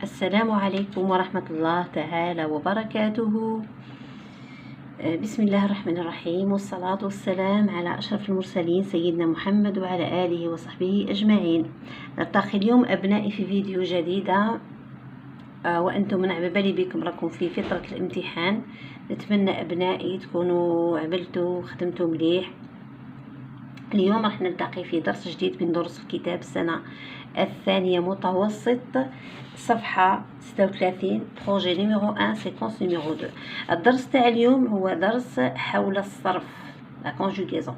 السلام عليكم ورحمة الله تعالى وبركاته. بسم الله الرحمن الرحيم، والصلاة والسلام على أشرف المرسلين سيدنا محمد وعلى آله وصحبه أجمعين. نلتقي اليوم أبنائي في فيديو جديدة، وأنتم من على بالي بكم راكم في فترة الامتحان. نتمنى أبنائي تكونوا عملتوا خدمتوا مليح. اليوم راح نلتقي في درس جديد من دروس الكتاب السنة الثانية متوسط، صفحة 36، بروجي نيميرو 1 سيكونس نيميرو 2. الدرس تاع اليوم هو درس حول الصرف، لا كونجوغيزون.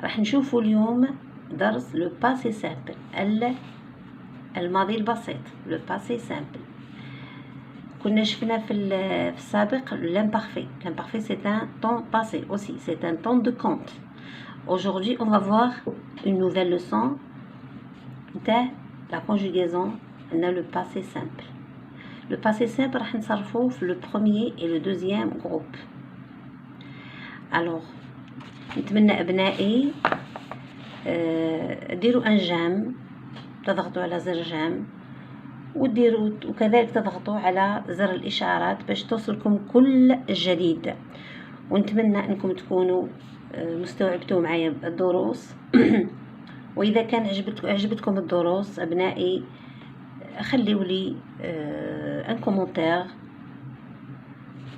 راح نشوفوا اليوم درس لو باسي سامبل، الماضي البسيط، لو باسي سامبل. كنا شفنا في السابق l'imparfait. L'imparfait c'est un temps passé aussi, c'est un temps de compte. Aujourd'hui, on va voir une nouvelle leçon de la conjugaison dans le passé simple. Le passé simple, راح نصرفوه في le premier et le deuxième groupe. Alors, نتمنى أبنائي ديروا ان جام، تضغطوا على زر جام، وكذلك تضغطوا على زر الإشعارات باش توصلكم كل جديد. ونتمنى أنكم تكونوا مستوعبتوا معايا الدروس. وإذا كان عجبتكم الدروس أبنائي، خليوا لي ان كومنتير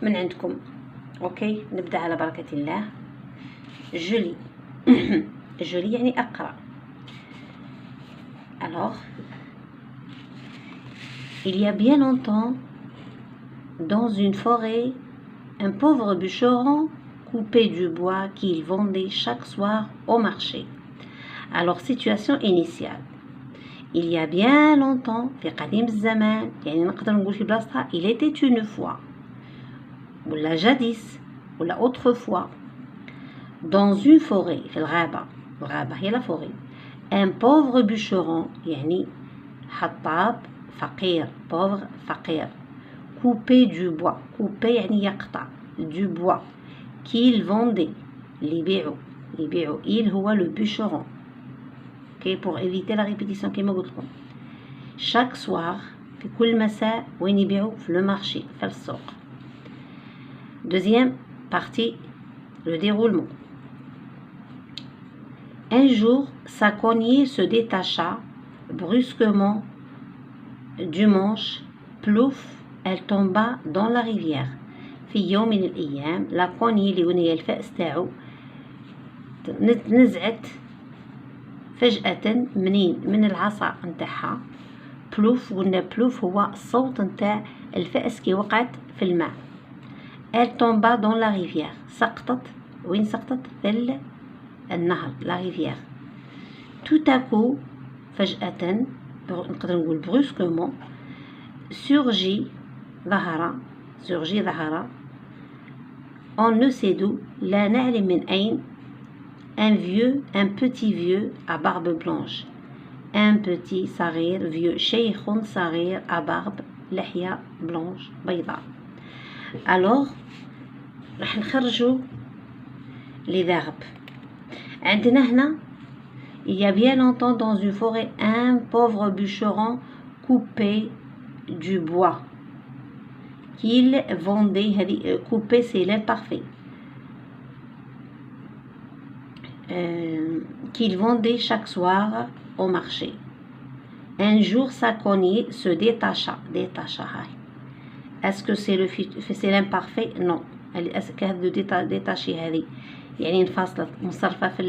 من عندكم. اوكي، نبدأ على بركة الله. جولي جولي يعني أقرأ. Alors, il y a bien longtemps, dans une forêt, un pauvre bûcheron coupait du bois qu'il vendait chaque soir au marché. Alors, situation initiale. Il y a bien longtemps, في قديم الزمان، يعني نقدر نقول في بلاصتها il était une fois، ولا جديس، ولا autrefois، dans une forêt، في الغابة. الغابة هي la forêt. un pauvre bûcheron يعني حطاب فقير، pauvre فقير، couper du bois، couper يعني يقطع، du bois qu'il vendait، اللي يبيعوا il هو le bûcheron. pour éviter la répétition كما قلت لكم. chaque soir في كل مساء، وين يبيعوا؟ في le marché، في السوق. deuxième partie, le déroulement. Un jour, sa cognée se détacha brusquement du manche. Plouf, elle tomba dans la rivière. في يوم من الأيام، la cognée اللي هي الفأس تاعو نزعت فجأة منين؟ من العصا نتاعها. بلوف، قلنا بلوف هو الصوت نتاع الفأس كي وقعت في الماء. elle tomba dans la rivière، سقطت. وين سقطت؟ في النهر، la rivière. tout à coup، فجأة، نقدر نقول brusquement، surgit ظهر on ne sait d'où، لا نعلم من أين، un petit vieux à barbe blanche. un petit صغير، vieux، شيخ صغير à barbe، لحية blanche بيضاء. alors راح نخرجوا les verbes. عندنا هنا il y a bien longtemps dans une forêt un pauvre bûcheron coupait du bois qu'il vendait. هذه couper c'est l'imparfait. qu'il vendait chaque soir au marché. un jour sa cognée se détacha. هاي est-ce que c'est l'imparfait؟ non. كهذا détacher هذه يعني انفصلت، مصرفة في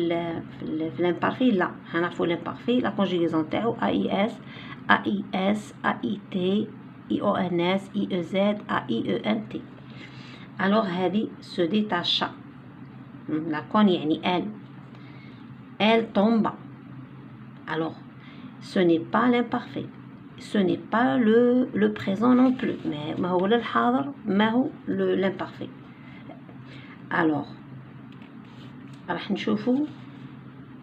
l'imparfait. لا، هنعرفوا l'imparfait la conjugaison تاعو AIS AIS AIT IONS IEZ AIENT. alors هذه se détacha، la cogne يعني elle tombe. alors ce n'est pas l'imparfait, ce n'est pas le présent non plus، ما هو الحاضر، ما هو l'imparfait. alors راح نشوفوا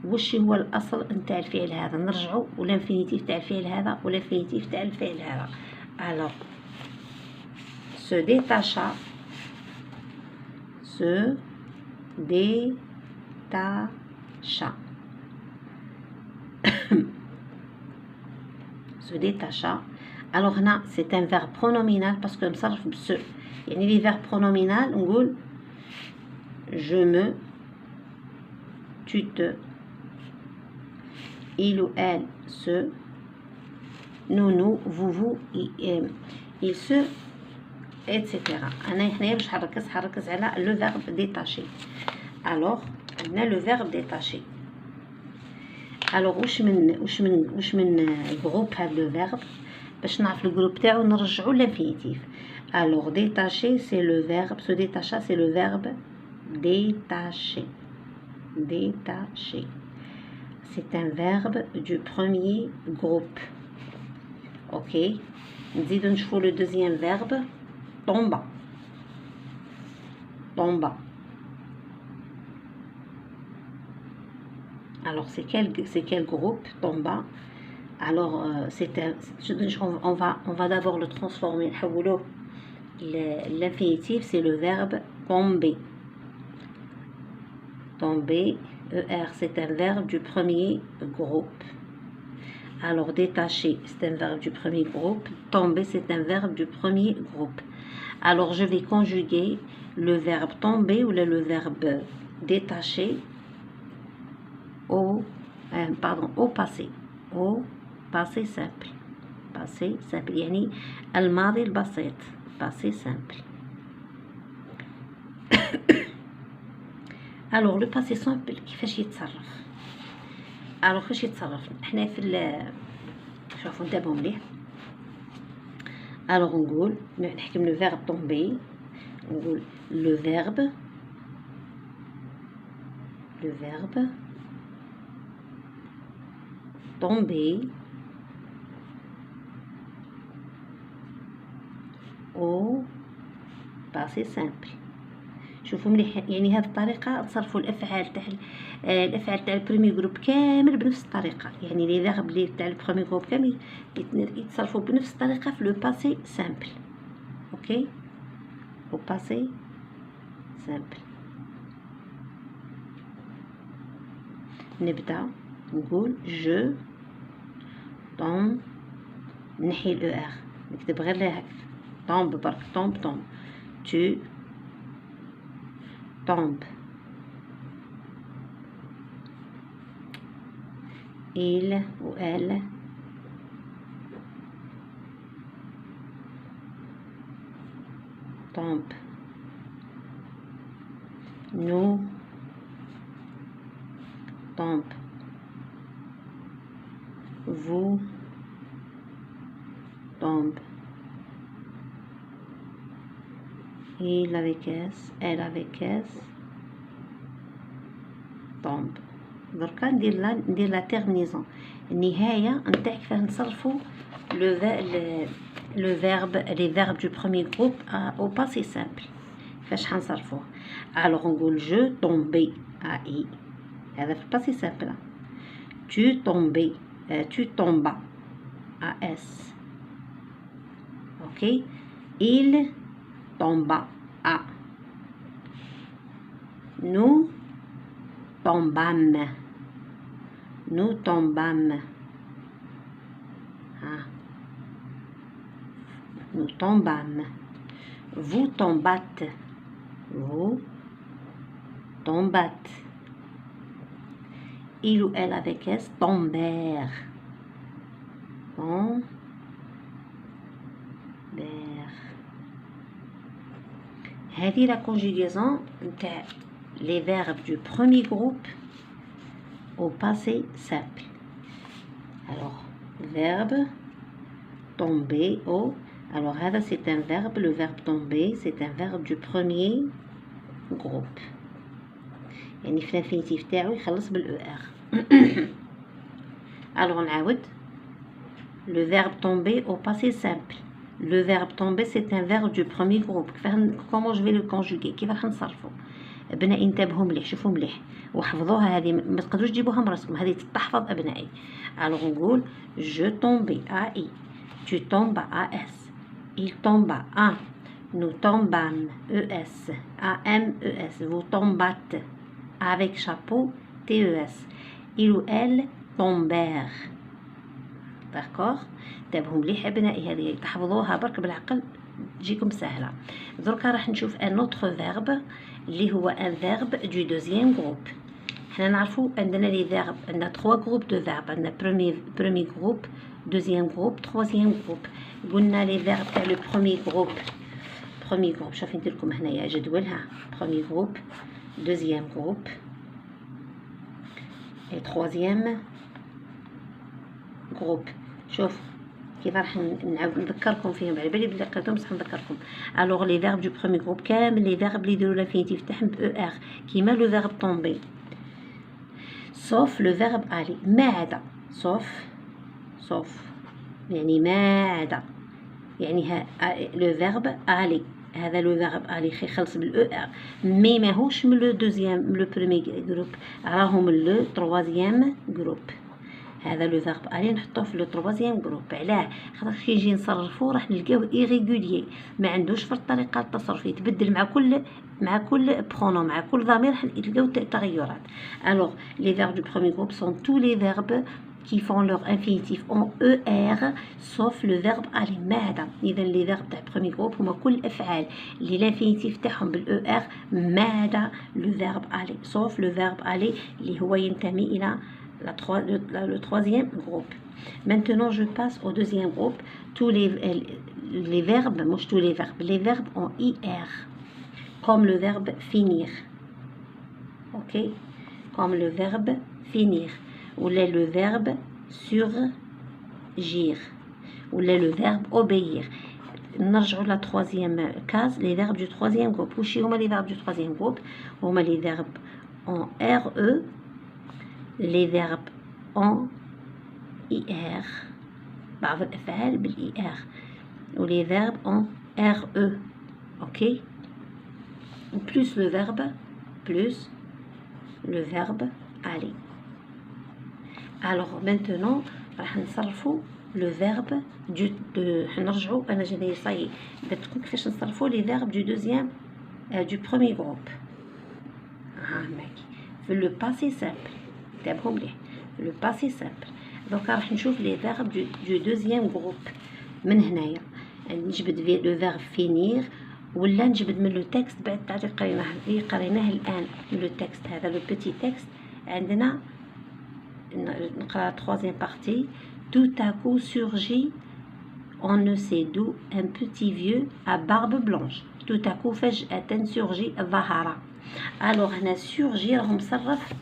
وش هو الاصل نتاع الفعل هذا. نرجعوا والانفينيتيف تاع الفعل هذا والانفينيتيف تاع الفعل هذا. alors se détacha، se détacha se détacha. Alors هنا c'est un verbe pronominal parce que مصرف بسو. يعني les verbes pronominal نقول je me, tu te, il ou elle se, nous, vous, il se, etc. أنا هنا باش حركز على le verbe détaché. Alors on a le verbe détaché. Alors واش من groupe هذا le verbe باش نعرف الجروب تاعو نرجعو l'infinitif. Alors détaché c'est le verbe, se détacher c'est le verbe détacher. Détacher. C'est un verbe du premier groupe. Ok. نزيدو نشوفو le deuxième verbe tomba. Tomba. Alors c'est quel groupe tomba? Alors on va d'abord le transformer. L'infinitif c'est le verbe tomber. Tomber, ER, c'est un verbe du premier groupe. Alors détacher, c'est un verbe du premier groupe. Tomber, c'est un verbe du premier groupe. Alors je vais conjuguer le verbe tomber ou le verbe détacher au passé. Au passé simple. Passé simple. يعني الماضي البسيط. Passé simple. Alors le passé simple كيفاش يتصرف؟ alors كيفاش يتصرف؟ احنا في شوفوا انتبهوا مليح. alors نقول نحكم le verbe tomber. نقول le verbe tomber au passé simple. شوفوا مليح يعني هذه الطريقه تصرفوا الافعال تاع البريمي جروب كامل بنفس الطريقه. يعني لي فيرب لي تاع البريمي جروب كامل يتصرفوا بنفس الطريقه في لو باسي سامبل. اوكي au passé simple. نبدا نقول je tombe نحي ال er نكتب غير لها tombe برك tombe tu tombe il ou elle tombe nous tombe vous tombe il avec S elle avec S tombe. دركا ندير لا تيرمينيزون النهايه نتاعك فاه نصرفوا لو فيرب لي فيرب دو بروميير جروب او باسي سامبل. كيفاش حنصرفوه؟ الوغ نقول جو تومبي اي هذا في الباسي سامبل. tu tombais tu tombas AS. ok il tomba A. nous tombâmes. Nous tombâmes. Ah. Nous tombâmes. Vous tombâtes. Vous tombâtes. Il ou elle avec S tombèrent. Tombèrent. هذه la conjugaison نتاع les verbes du premier groupe au passé simple. Alors, verbe tomber au. Alors, هذا c'est un verbe, le verbe tomber, c'est un verbe du premier groupe. يعني في l'infinitif تاعو يخلص بال ER. Alors, نعاود. Le verbe tomber au passé simple. Le verbe tomber, c'est un verbe du premier groupe. Comment je vais le conjuguer? كيف راح نصرفه؟ ابنائي انتبهوا مليح، شوفوا مليح وحفظوها. هذه ما تقدروش تجيبوها من راسكم، هذه تحفظ ابنائي. الوغ نقول جو تومبي اي tu tombes AS il tomba A nous tombâmes ES AMES vous tombâtes avec chapeau TES il ou elle tombèrent. داكوغ. انتبهوا مليح ابنائي، هذه تحفظوها برك بالعقل تجيكم سهله. دركا راح نشوف ان اوتر فيرب اللي هو ان فيرب دو دوزيام جروب. حنا نعرفوا عندنا لي فيرب، عندنا 3 جروب دو فيرب، عندنا برومي جروب، دوزيام جروب، تروازيام جروب. قلنا لي فيرب تاع لو برومي جروب، برومي جروب شوفي ندير لكم هنايا جدولها، برومي جروب، دوزيام جروب اي تروازيام جروب. شوف كيف راح نعاود نذكركم فيهم، على بالي بلي قريتهم بصح نذكركم. الوغ لي فيرب دو برومي جروب كامل لي فيرب اللي يديروا لانفينيتيف تاعهم ب او ار كيما لو فيرب طومبي، sauf le verbe aller، ما عدا، sauf يعني ما عدا، يعني لو فيرب aller، هذا لو فيرب aller يخلص بالاو ار، مي ماهوش من لو دوزيام من لو برومي جروب، راهو من لو تروازيام جروب. هذا لو فيرب aller نحطوه في لو تروازيام جروب. علاه؟ خاطر كي نجي نصرفو راح نلقاوه ايريغوليي، ما عندوش في الطريقه التصرف، يتبدل مع كل برونوم، مع كل ضمير راح تلقاو تغيرات. الوغ لي فيرب دو بروميير جروب سون تو لي فيرب qui font leur infinitif en ER sauf le verbe aller. ما عدا إذا لي فيرب تاع برومي جروب هما كل الأفعال اللي الانفينيتيف تاعهم بالأو ار ما عدا لو فيرب aller sauf le verbe aller اللي هو ينتمي إلى le troisième groupe. Maintenant je passe au deuxième groupe. Tous les verbes, moi tous les verbes en IR comme le verbe finir, ok, comme le verbe finir, ou là le verbe surgir, ou là le verbe obéir. نرجعوا la troisième case, les verbes du troisième groupe. وش هما les verbes du troisième groupe؟ هما les verbes en RE, les verbes en IR، بعض الأفعال بالIR، ou les verbes en RE، ok، plus le verbe aller. Alors maintenant راح نصرفوا le verbe نرجعوا انا جاي صاي بتكون كيفاش نصرفوا les verbes du deuxième du premier groupe. هاكي في le passé simple، انتبهوا مليح le passé simple. دونك راح نشوف les verbes du deuxième groupe. من هنايا نجبد le verbe finir ولا نجبد من لو تكست بعد تعريف قريناه الان من لو تكست. هذا لو بيتي تكست عندنا نقرا troisième partie. Tout à coup surgit on ne sait d'où un petit vieux à barbe blanche. Tout à coup فجأة surgit ظهر. alors هنا surgit راه مصرف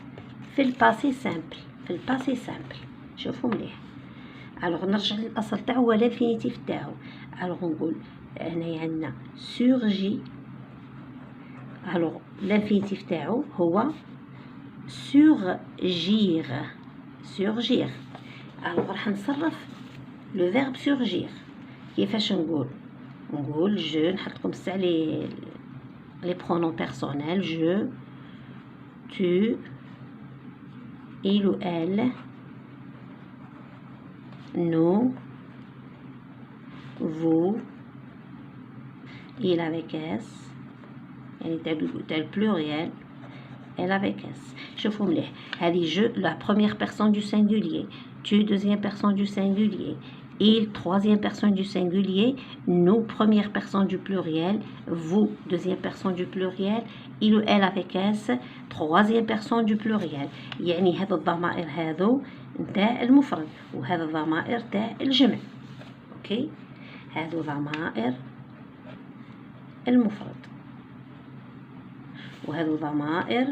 في الباسي سامبل، في الباسي سامبل. شوفوا مليح. alors نرجع للاصل تاعو هو الانفينيتيف تاعو. alors نقول هنايا عندنا surgit، alors l'infinitif تاعو هو surgir. alors راح نصرف لو فيرب surgir. كيفاش نقول جو، نحط لكم الساعه لي برونون بيرسونيل، جو، tu، il ou elle، nous، vous، il avec s يعني تاع البلوريال، elle avec s. شوفوا مليح هذه جو la première personne du singulier، tu deuxième personne du singulier، il troisième personne du singulier، nous première personne du pluriel، vous deuxième personne du pluriel، il ou elle avec s troisième personne du pluriel. يعني هذا الضمائر هذو نتاع المفرد وهذا الضمائر تاع الجمع، اوكي، هذو ضمائر المفرد وهذو ضمائر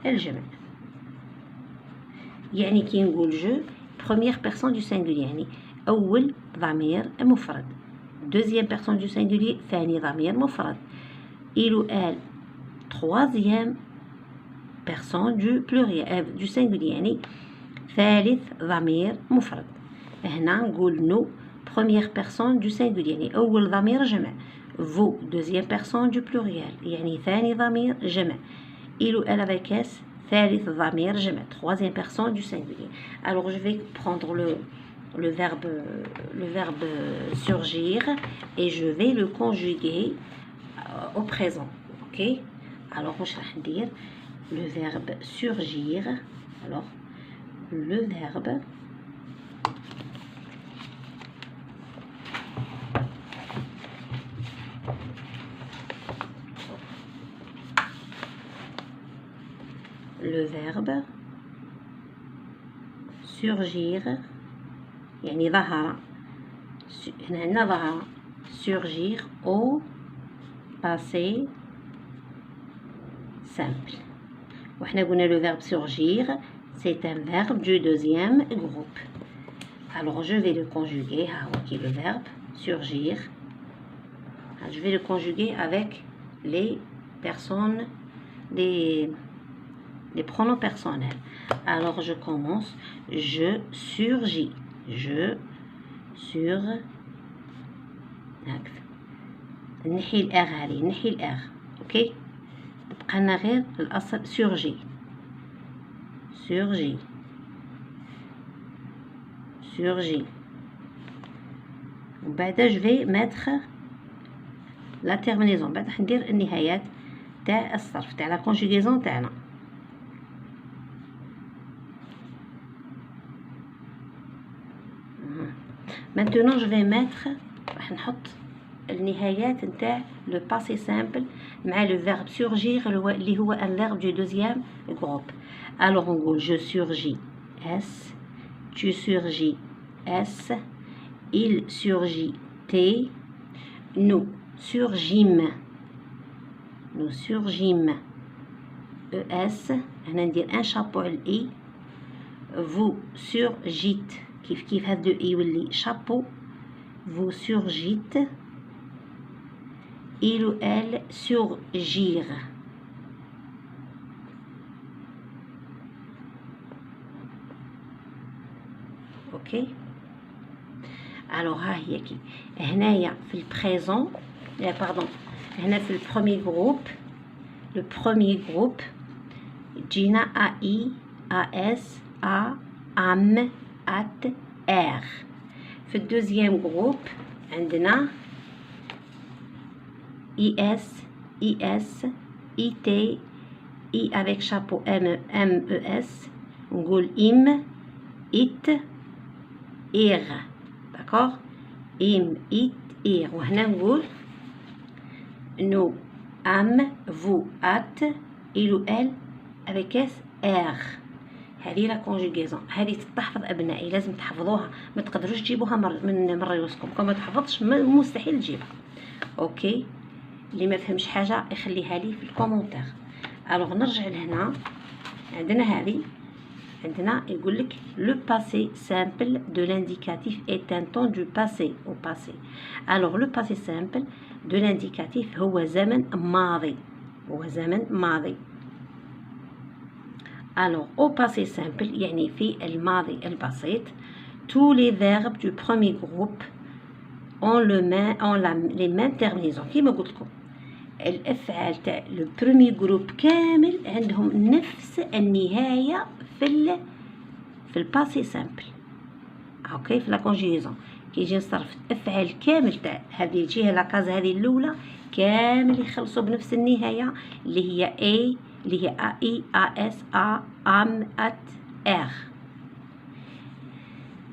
الجمع. يعني كي نقول جو première personne du singulier يعني أول ضمير مفرد، deuxième personne du singulier ثاني ضمير مفرد، il ou elle troisième personne du pluriel du singulier يعني ثالث ضمير مفرد. هنا نقول nous première personne du singulier يعني أول ضمير جمع، vous deuxième personne du pluriel يعني ثاني ضمير جمع، il ou elle avec s ثالث ضمير جمع troisième personne du singulier. alors je vais prendre le verbe surgir et je vais le conjuguer au présent, ok. alors واش راح ندير le verbe surgir. alors le verbe le verbe surgir يعني ظهر هنا عندنا ظهر surgir au passé simple. وحنا قلنا le verbe surgir c'est un verbe du deuxième groupe. Alors je vais le conjuguer. ها هو كي le verbe surgir. Je vais le conjuguer avec les personnes, les pronoms personnels. Alors je commence. Je surgis. Je sur. نحي الار هذه نحي الار. اوكي بقى لنا غير الاصل surgit. surgit. surgit. وبعد je vais mettre la terminaison. بعد راح ندير النهايات تاع الصرف تاع لا كونجوغيزون تاعنا. maintenant je vais mettre راح نحط النهايات نتاع لو باسي سامبل مع لو فيرب surgir اللي هو ان فيرب دو دوزيام جروب. alors نقول je surgis s, tu surgis s, il surgit t, nous surgîmes es. هنا ندير ان شابو على الاي. vous surgite كيف هذا لو اي يولي شابو. vous surgite. il ou elle surgir. اوكي alors ها هي كي هنايا في البريزون باردون هنا في البروميي جروب. لو بروميي جروب جينا ا اي ا اس ا ام ات ار. في الدوزيام جروب عندنا اي اس اي تي اي افيك شابو ام او اس. نقول ام ات اير. داكوغ ام ات اير. وهنا نقول نو ام فو ات il ou elle avec s r. هذه لا كونجوغيزون. هذه تتحفظ ابنائي لازم تحفظوها. ما تقدروش تجيبوها من ريوسكم. كون ما تحفظش مستحيل تجيبها. اوكي اللي ما فهمش حاجه يخليها لي في الكومونتير. الوغ نرجع لهنا. عندنا هذه عندنا يقول لك لو باسي سامبل دو لانديكاتيف est un temps du passé au passé. alors لو باسي سامبل دو لانديكاتيف هو زمن ماضي. alors au passé simple يعني في الماضي البسيط tous les verbes du premier groupe ont les mêmes terminaisons. كيما قلت لكم الافعال تاع لو برومي جروب كامل عندهم نفس النهايه في الباسي سامبل. اوكي في لا كونجوغيزون كي يجي نصرف افعال كامل تاع هذه الجهه لاكاز هذه الاولى كامل يخلصوا بنفس النهايه اللي هي اي اللي هي ا اي ا اس ا ام ات ار.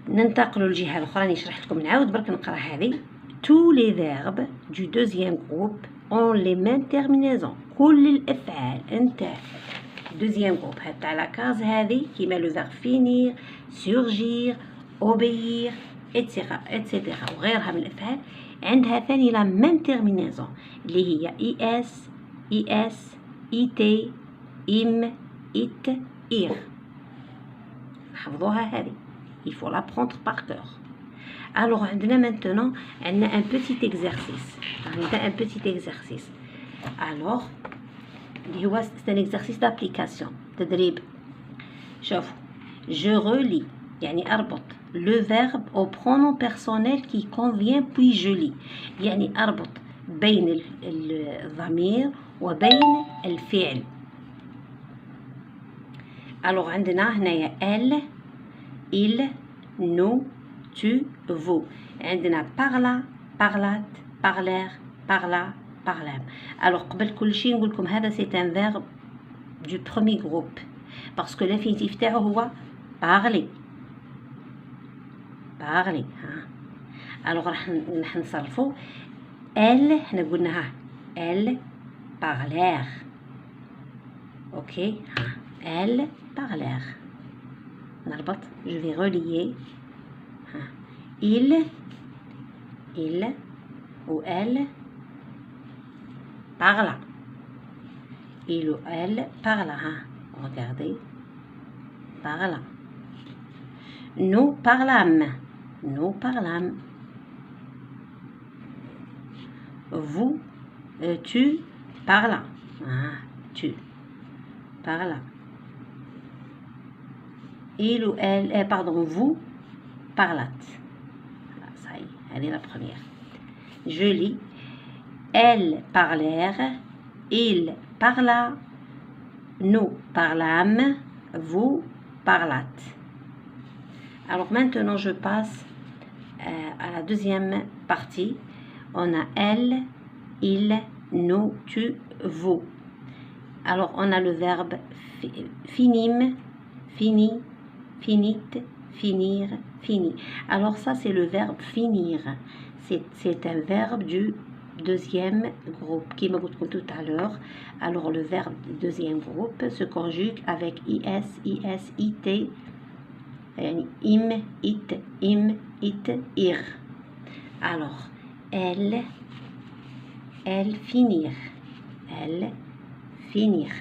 ننتقلوا للجهه الاخرى نشرح لكم. نعاود برك نقرا هذه. tous les verbes du deuxième groupe ont les mêmes terminaisons. كل الافعال نتاع دوزيام جروب تاع لاكاز هذه كيما لو فيرب فينير surgir obéir اتسيتيرا وغيرها من الافعال عندها ثاني لا ميم تيرمينيزون اللي هي اي اس اي تي ام ات اير. حفظوها هذه. il faut l'apprendre par cœur. alors عندنا maintenant عندنا un petit exercice. alors اللي هو c'est un exercice d'application تدريب. شوفوا je relis يعني أربط le verbe au pronom personnel qui convient puis je lis يعني أربط بين الضمير وبين الفعل. alors عندنا هنايا elle il nous tu vous. عندنا parla parlat parlèrent parla parlâmes. alors قبل كل شيء نقول لكم هذا c'est un verbe du premier groupe parce que l'infinitif تاعو هو parler. alors راح نصرفو elle حنا قلناها elle parlèrent. اوكي elles parlèrent. نربط je vais relier il ou elle parla. Il ou elle parla. Regardez. Parla. Nous parlâmes. Nous parlâmes. Vous, tu parlas. Tu parlas. Il ou elle, pardon, vous parlâtes. Voilà, ça y est, elle est la première. Je lis. Elles parlèrent. Il parla. Nous parlâmes. Vous parlâtes. Alors maintenant, je passe à la deuxième partie. On a elle, il, nous, tu, vous. Alors, on a le verbe finîmes, fini, finite, finir, fini. Alors, ça, c'est le verbe finir. C'est un verbe du deuxième groupe qui m'a dit tout à l'heure. Alors, le verbe du deuxième groupe se conjugue avec is, it, im, it, ir. Alors, elles finirent. Elles finirent.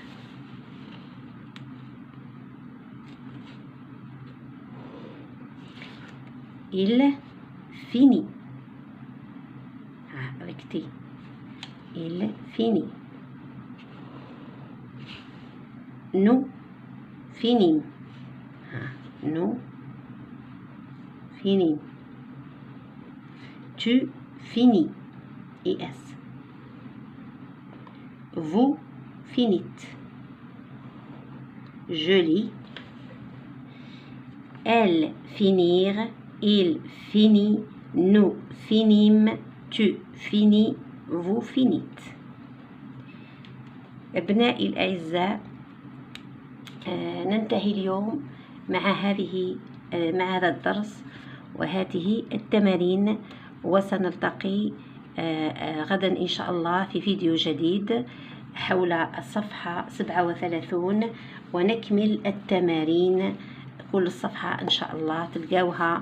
Il finit. Avec T. Il finit. Nous finîmes. Nous finîmes. Tu finis. IS. Vous finîtes. Je lis. Elles finirent. Il finit. Nous finîmes. Tu finis. Vous finîtes. أبنائي الأعزاء، ننتهي اليوم مع هذا الدرس وهذه التمارين، وسنلتقي غدا إن شاء الله في فيديو جديد حول الصفحة 37 ونكمل التمارين. كل الصفحة إن شاء الله تلقاوها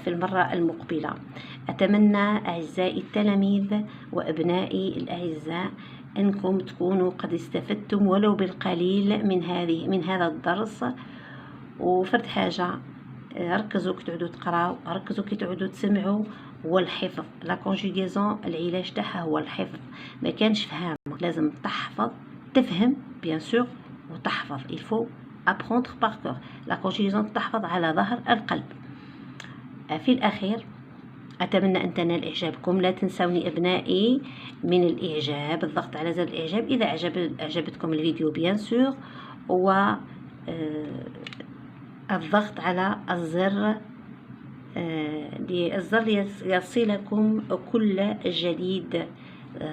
في المرة المقبلة. أتمنى أعزائي التلاميذ وأبنائي الأعزاء أنكم تكونوا قد استفدتم ولو بالقليل من هذا الدرس. وفرد حاجة، ركزوا كي تعودوا تقراو، ركزوا كي تعودوا تسمعوا، والحفظ لا كونجوغيزون العلاج تاعها هو الحفظ. ما كانش فهم، لازم تحفظ، تفهم بيان سور وتحفظ. il faut apprendre par cœur. لا كونجوغيزون تحفظ على ظهر القلب. في الأخير أتمنى أن تنال إعجابكم. لا تنسوني أبنائي من الإعجاب، الضغط على زر الإعجاب إذا أعجبتكم الفيديو بيان سور، و الضغط على الزر يصلكم كل جديد،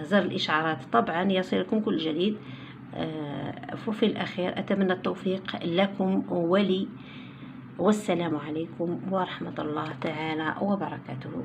زر الإشعارات طبعا يصلكم كل جديد. وفي الأخير أتمنى التوفيق لكم ولي، والسلام عليكم ورحمة الله تعالى وبركاته.